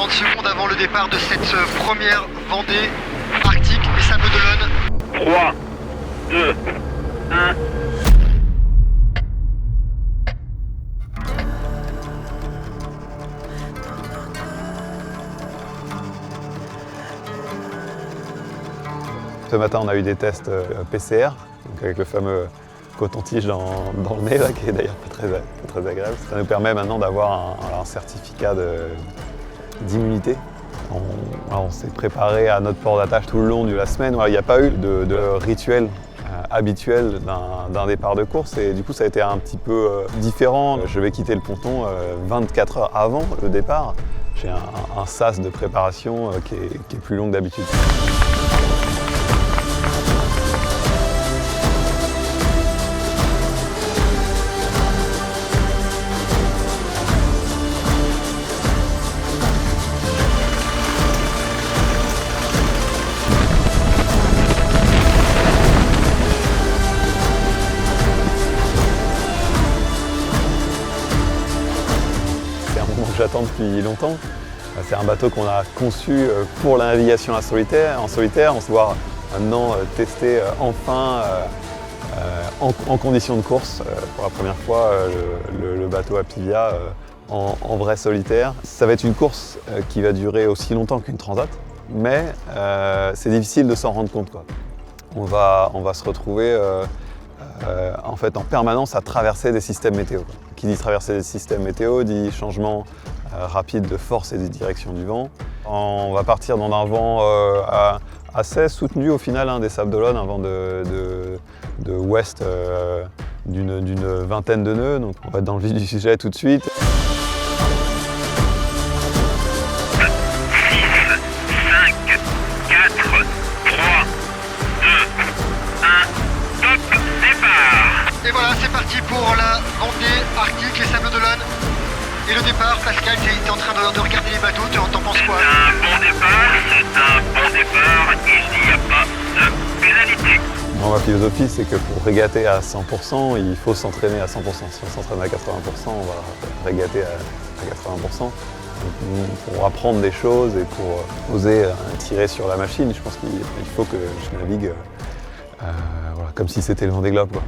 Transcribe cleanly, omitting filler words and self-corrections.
40 secondes avant le départ de cette première Vendée Arctique et Sables d'Olonne. 3, 2, 1. Ce matin, on a eu des tests PCR, donc avec le fameux coton-tige dans le nez, là, qui est d'ailleurs pas très agréable. Ça nous permet maintenant d'avoir un certificat d'immunité. On s'est préparé à notre port d'attache tout le long de la semaine. Il n'y a pas eu de rituel habituel d'un départ de course et du coup ça a été un petit peu différent. Je vais quitter le ponton 24 heures avant le départ. J'ai un sas de préparation qui est plus long que d'habitude. J'attends depuis longtemps. C'est un bateau qu'on a conçu pour la navigation en solitaire. On se voit maintenant tester enfin en conditions de course pour la première fois le bateau Apivia en vrai solitaire. Ça va être une course qui va durer aussi longtemps qu'une transat, mais c'est difficile de s'en rendre compte, quoi. On va se retrouver en fait en permanence à traverser des systèmes météo. Qui dit traverser des systèmes météo dit changement rapide de force et de direction du vent. On va partir dans un vent assez soutenu au final des Sables d'Olonne, un vent de ouest d'une vingtaine de nœuds. Donc on va être dans le vif du sujet tout de suite. Et voilà, c'est parti pour la Vendée Arctique, les Sables d'Olonne. Et le départ, Pascal, tu es en train de regarder les bateaux, t'en penses quoi? C'est un bon départ, il n'y a pas de pénalité. Ma philosophie, c'est que pour régater à 100%, il faut s'entraîner à 100%. Si on s'entraîne à 80%, on va régater à 80%. Pour apprendre des choses et pour oser tirer sur la machine, je pense qu'il faut que je navigue voilà, comme si c'était le Vendée Globe, quoi.